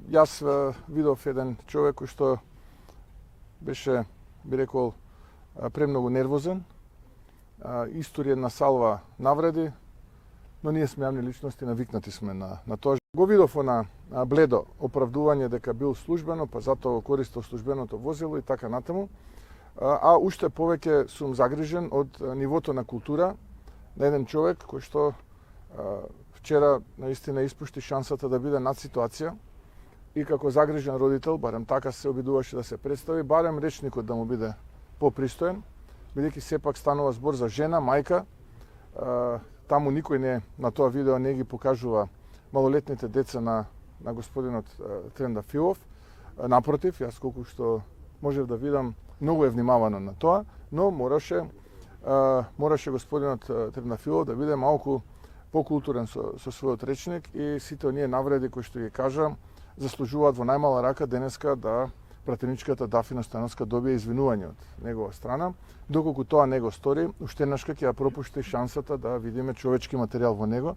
Јас видов еден човек кој што беше, би рекол, премногу нервозен, истори една салва навреди, но ние сме јавни личности, навикнати сме на тоа. Го видов на бледо оправдување дека бил службено, па затоа користел службеното возило и така натаму. А уште повеќе сум загрижен од нивото на култура на еден човек кој што вчера наистина испушти шансата да биде над ситуација и како загрижен родител, барем така се обидуваше да се представи, барем речникот да му биде попристоен, бидејќи сепак станува збор за жена, мајка. Таму никој не на тоа видео не ги покажува малолетните деца на господинот Трендафилов. Напротив, јас колку што можев да видам, многу е внимавано на тоа, но мораше господинот Трендафилов да биде малку покултурен со својот речник и сите оние навреди кои што ги кажа заслужуваат во најмала рака денеска да пратеничката Дафина Стојановска добие извинување од негова страна. Доколку тоа не го стори, уште еднаш ќе ја пропушти шансата да видиме човечки материјал во него,